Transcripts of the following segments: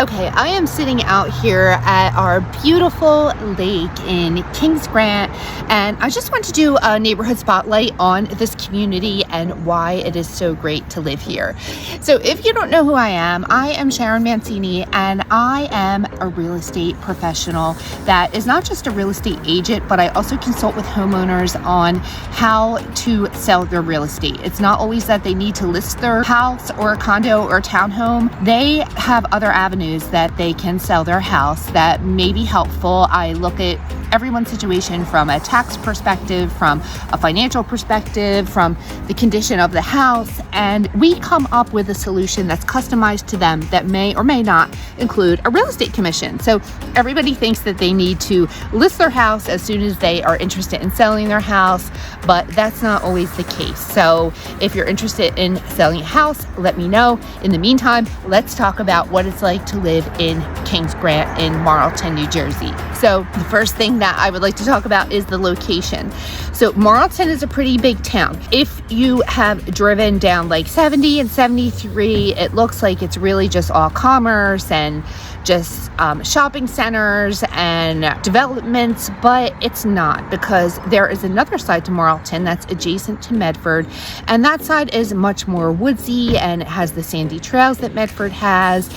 Okay, I am sitting out here at our beautiful lake in Kings Grant, and I just want to do a neighborhood spotlight on this community and why it is so great to live here. So if you don't know who I am Sharon Mancini, and I am a real estate professional that is not just a real estate agent, but I also consult with homeowners on how to sell their real estate. It's not always that they need to list their house or a condo or a townhome. They have other avenues that they can sell their house that may be helpful. I look at everyone's situation from a tax perspective, from a financial perspective, from the condition of the house, and we come up with a solution that's customized to them that may or may not include a real estate commission. So everybody thinks that they need to list their house as soon as they are interested in selling their house, but that's not always the case. So if you're interested in selling a house, let me know. In the meantime, let's talk about what it's like to live in Kings Grant in Marlton, New Jersey. So the first thing that I would like to talk about is the location. So Marlton is a pretty big town. If you have driven down like 70 and 73, it looks like it's really just all commerce and just shopping centers and developments, but it's not, because there is another side to Marlton that's adjacent to Medford, and that side is much more woodsy, and it has the sandy trails that Medford has,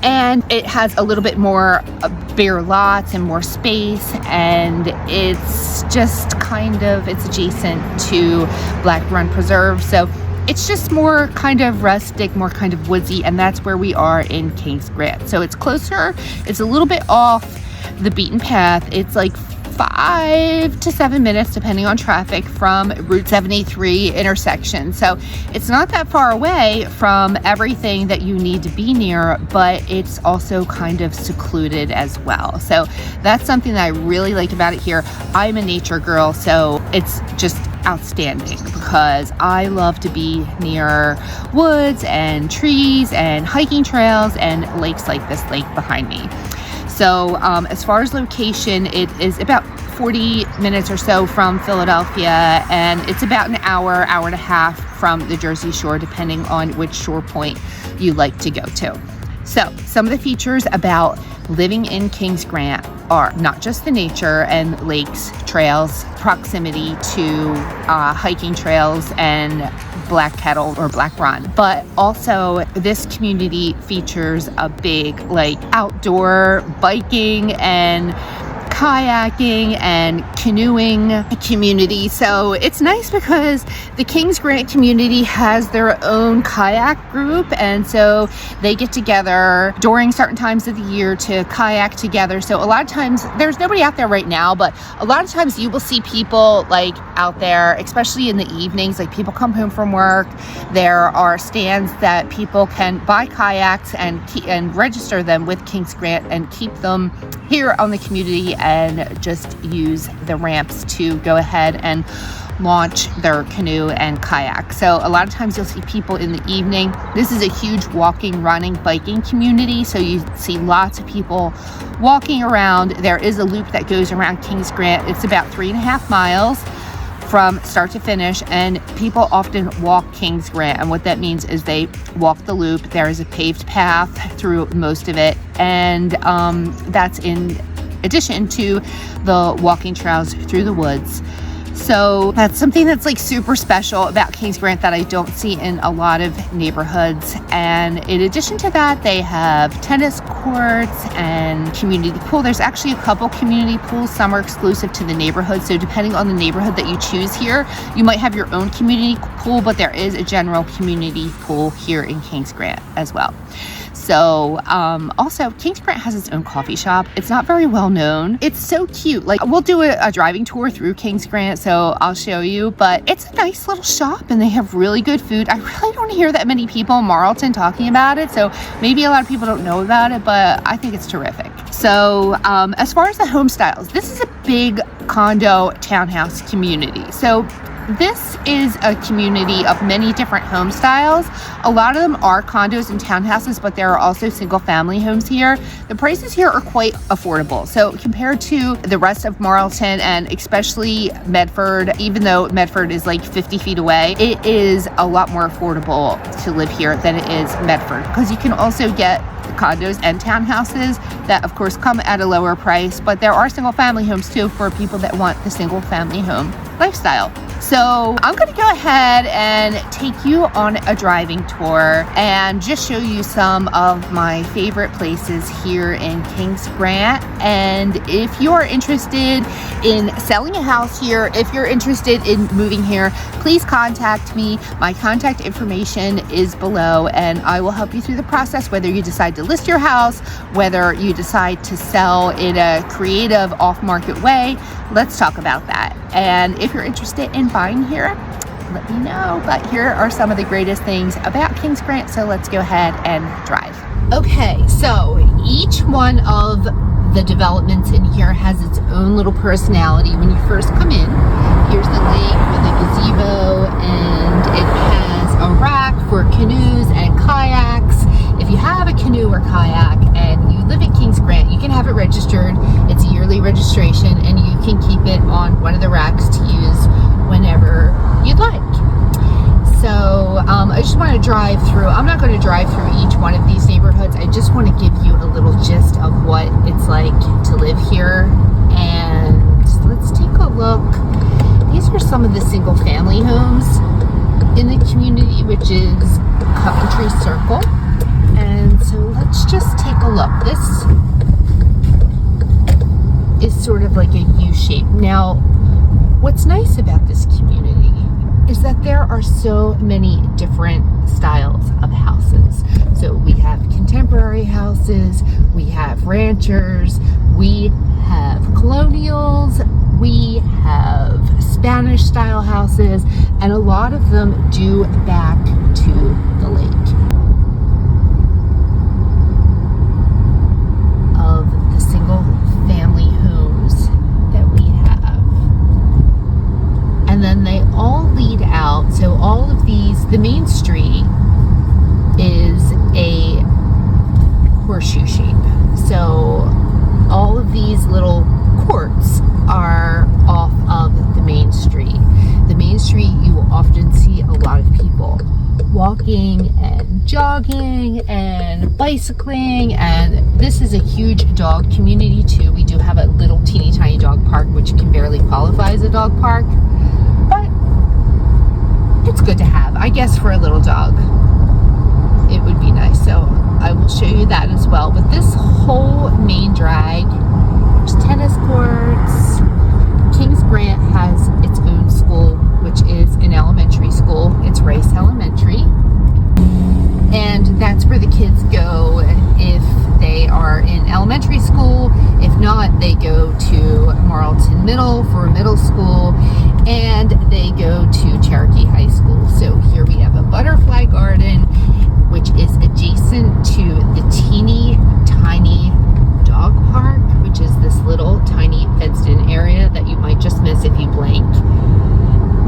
and it has a little bit more bare lots and more space, and it's just it's adjacent to Black Run Preserve, so it's just more kind of rustic, more kind of woodsy, and that's where we are in Kings Grant. So it's closer, it's a little bit off the beaten path. It's like 5 to 7 minutes, depending on traffic, from Route 73 intersection. So it's not that far away from everything that you need to be near, but it's also kind of secluded as well. So that's something that I really like about it here. I'm a nature girl, so it's just outstanding because I love to be near woods and trees and hiking trails and lakes like this lake behind me. So as far as location, it is about 40 minutes or so from Philadelphia, and it's about an hour and a half from the Jersey Shore, depending on which shore point you like to go to. So some of the features about living in Kings Grant are not just the nature and lakes, trails, proximity to hiking trails and Black Kettle or Black Run, but also this community features a big outdoor biking and kayaking and canoeing community. So it's nice because the Kings Grant community has their own kayak group, and so they get together during certain times of the year to kayak together. So a lot of times, there's nobody out there right now, but a lot of times you will see people out there, especially in the evenings. People come home from work, there are stands that people can buy kayaks and register them with Kings Grant and keep them here on the community and just use the ramps to go ahead and launch their canoe and kayak. So a lot of times you'll see people in the evening. This is a huge walking, running, biking community, so you see lots of people walking around. There is a loop that goes around Kings Grant. It's about 3.5 miles from start to finish, and people often walk Kings Grant, and what that means is they walk the loop. There is a paved path through most of it, and that's in addition to the walking trails through the woods. So that's something that's super special about Kings Grant that I don't see in a lot of neighborhoods. And in addition to that, they have tennis courts and community pool. There's actually a couple community pools. Some are exclusive to the neighborhood. So depending on the neighborhood that you choose here, you might have your own community pool, but there is a general community pool here in Kings Grant as well. So also Kings Grant has its own coffee shop. It's not very well known. It's so cute. We'll do a driving tour through Kings Grant, so I'll show you, but it's a nice little shop and they have really good food. I really don't hear that many people in Marlton talking about it, so maybe a lot of people don't know about it, but I think it's terrific. So as far as the home styles, this is a big condo townhouse community. So this is a community of many different home styles. A lot of them are condos and townhouses, but there are also single family homes here. The prices here are quite affordable. So compared to the rest of Marlton and especially Medford, even though Medford is 50 feet away, it is a lot more affordable to live here than it is Medford, because you can also get condos and townhouses that of course come at a lower price, but there are single family homes too for people that want the single family home lifestyle. So I'm going to go ahead and take you on a driving tour and just show you some of my favorite places here in Kings Grant. And if you're interested in selling a house here, if you're interested in moving here, please contact me. My contact information is below, and I will help you through the process, whether you decide to list your house, whether you decide to sell in a creative off-market way. Let's talk about that. And if you're interested in buying here, let me know. But here are some of the greatest things about Kings Grant, so let's go ahead and drive. Okay, so each one of the developments in here has its own little personality. When you first come in, here's the lake with a gazebo, and it has a rack for canoes and kayaks. If you have a canoe or kayak and you live in Kings Grant, you can have it registered. It's a yearly registration, and you can keep it on one of the racks to use whenever you'd like. So I just want to drive through. I'm not going to drive through each one of these neighborhoods. I just want to give you a little gist of what it's like to live here. And let's take a look. These are some of the single family homes in the community, which is Coventry Circle. And so let's just take a look. This is sort of like a U shape. Now, what's nice about this community is that there are so many different styles of houses. So we have contemporary houses, we have ranchers, we have colonials, we have Spanish style houses, and a lot of them do back to the lake. Of the single family homes that we have. And then they all lead out, so all of these, the main street is a horseshoe shape. So all of these little courts are off of the main street. The main street, you will often see a lot of people walking and jogging and bicycling, and this is a huge dog community too. We do have a little teeny tiny dog park, which can barely qualify as a dog park, but it's good to have, I guess, for a little dog. It would be nice, so I will show you that as well. But this whole main drag, there's tennis courts. Kings Grant has its own school, which is an elementary school. It's Rice Elementary, and that's where the kids go if they are in elementary school. If not, they go to Marlton Middle for middle school, and they go to Cherokee High School. So here we have a butterfly garden, which is adjacent to the teeny tiny dog park, which is this little tiny fenced-in area that you might just miss if you blink.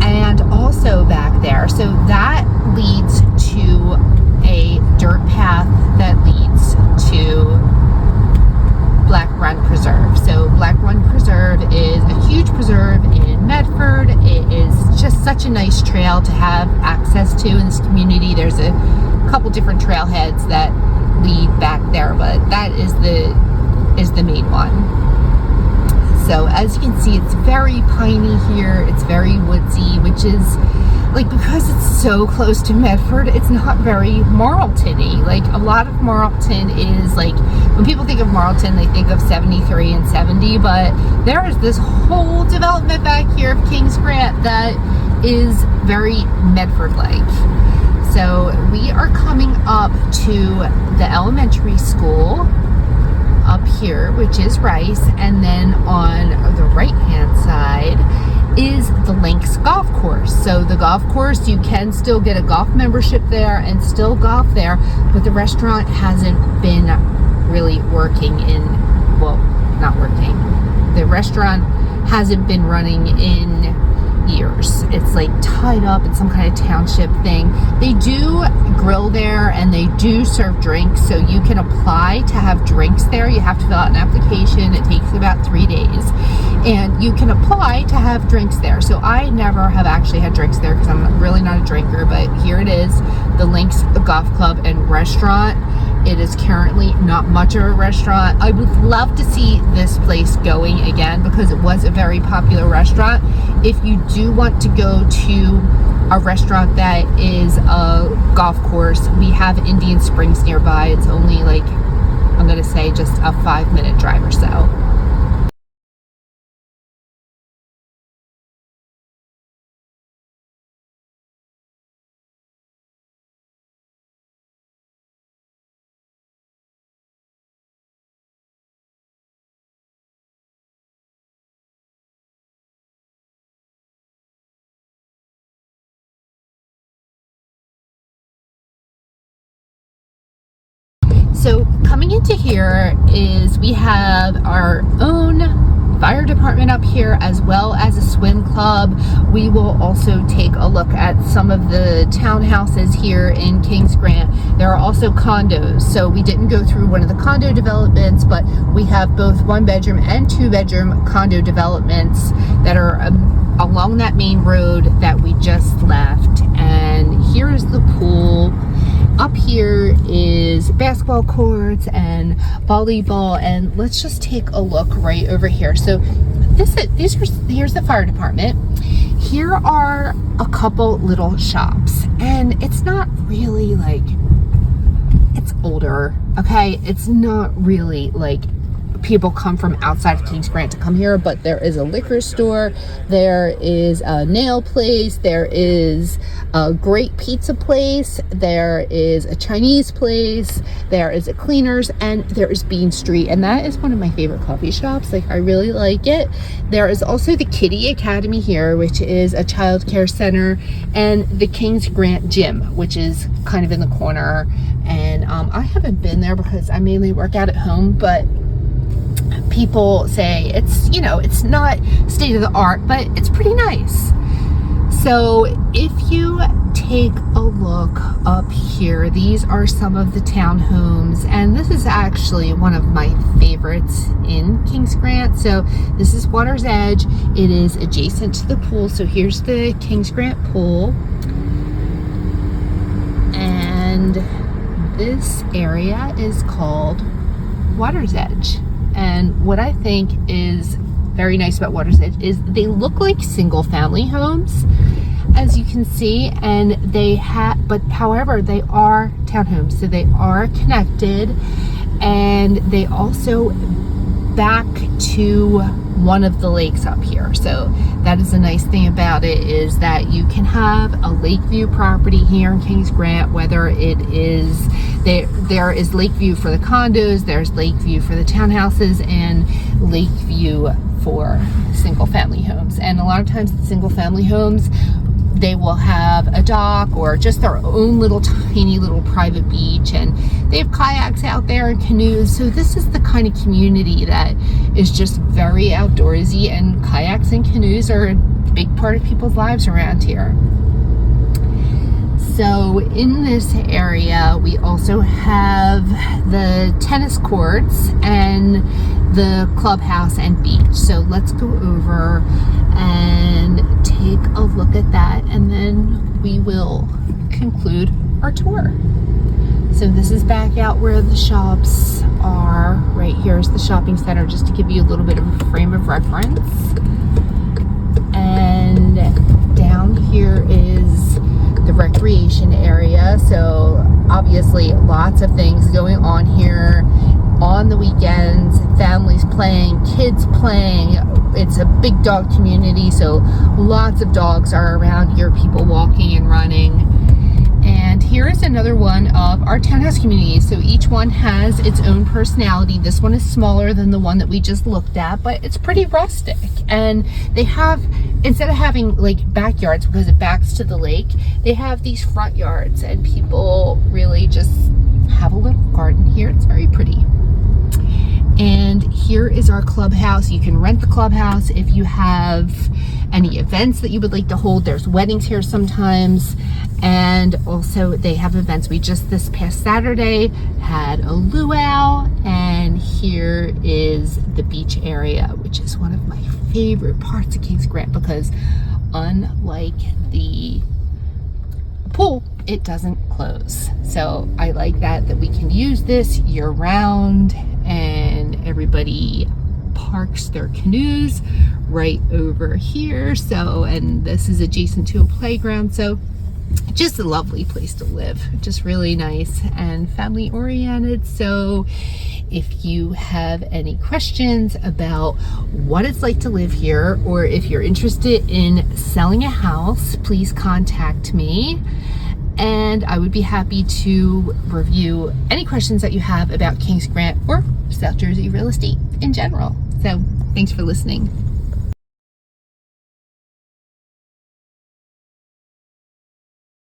And also back there, so that leads to a dirt path that leads to Black Run Preserve. So Black Run Preserve is a huge preserve in Medford. It is just such a nice trail to have access to in this community. There's a couple different trailheads that lead back there, but that is the main one. So as you can see, it's very piney here. It's very woodsy, which is like, because it's so close to Medford, it's not very Marlton-y. Like, a lot of Marlton is like, when people think of Marlton, they think of 73 and 70, but there is this whole development back here of Kings Grant that is very Medford-like. So we are coming up to the elementary school up here, which is Rice, and then on the right hand side is the Links Golf Course. So the golf course, you can still get a golf membership there and still golf there, but the restaurant hasn't been really working in, well, not working. The restaurant hasn't been running in years. It's like tied up in some kind of township thing. They do grill there and they do serve drinks, so you can apply to have drinks there. You have to fill out an application. It takes about 3 days, and you can apply to have drinks there. So I never have actually had drinks there because I'm really not a drinker, but here it is, the Links Golf Club and Restaurant. It is currently not much of a restaurant. I would love to see this place going again because it was a very popular restaurant. If you do want to go to a restaurant that is a golf course, we have Indian Springs nearby. It's only like, I'm going to say, just a 5-minute drive or so. So coming into here is we have our own fire department up here as well as a swim club. We will also take a look at some of the townhouses here in Kings Grant. There are also condos, so we didn't go through one of the condo developments, but we have both 1-bedroom and 2-bedroom condo developments that are along that main road that we just left. And here's the pool. Up here is basketball courts and volleyball, and let's just take a look right over here. So here's the fire department. Here are a couple little shops, and it's not really like, it's older, okay? It's not really like people come from outside of Kings Grant to come here, but there is a liquor store, there is a nail place, there is a great pizza place, there is a Chinese place, there is a cleaners, and there is Bean Street, and that is one of my favorite coffee shops. Like, I really like it. There is also the Kitty Academy here, which is a child care center, and the Kings Grant Gym, which is kind of in the corner. And I haven't been there because I mainly work out at home, but people say it's, you know, it's not state of the art, but it's pretty nice. So if you take a look up here, these are some of the townhomes, and this is actually one of my favorites in Kings Grant. So this is Water's Edge. It is adjacent to the pool. So here's the Kings Grant pool, and this area is called Water's Edge. And what I think is very nice about Water's Edge is they look like single family homes, as you can see, and but however, they are townhomes, so they are connected, and they also back to one of the lakes up here. So that is a nice thing about it, is that you can have a Lakeview property here in Kings Grant, whether it is there is Lakeview for the condos, there's Lakeview for the townhouses, and Lakeview for single family homes. And a lot of times the single family homes, they will have a dock or just their own little tiny little private beach, and they have kayaks out there and canoes. So this is the kind of community that is just very outdoorsy, and kayaks and canoes are a big part of people's lives around here. So in this area, we also have the tennis courts and the clubhouse and beach. So let's go over and take a look at that, and then we will conclude our tour. So this is back out where the shops are. Right here is the shopping center, just to give you a little bit of a frame of reference. And down here is the recreation area. So obviously lots of things going on here on the weekends, families playing, kids playing. It's a big dog community, so lots of dogs are around here, people walking and running. And here is another one of our townhouse communities. So each one has its own personality. This one is smaller than the one that we just looked at, but it's pretty rustic. And they have, instead of having like backyards because it backs to the lake, they have these front yards, and people really just have a little garden here. It's very pretty. And here is our clubhouse. You can rent the clubhouse if you have any events that you would like to hold. There's weddings here sometimes, and also they have events. We just this past Saturday had a luau, and here is the beach area, which is one of my favorite parts of Kings Grant, because unlike the pool, it doesn't close. So I like that we can use this year round, and everybody parks their canoes right over here. So, and this is adjacent to a playground. So just a lovely place to live, just really nice and family oriented. So if you have any questions about what it's like to live here, or if you're interested in selling a house, please contact me, and I would be happy to review any questions that you have about Kings Grant or South Jersey real estate in general. So thanks for listening.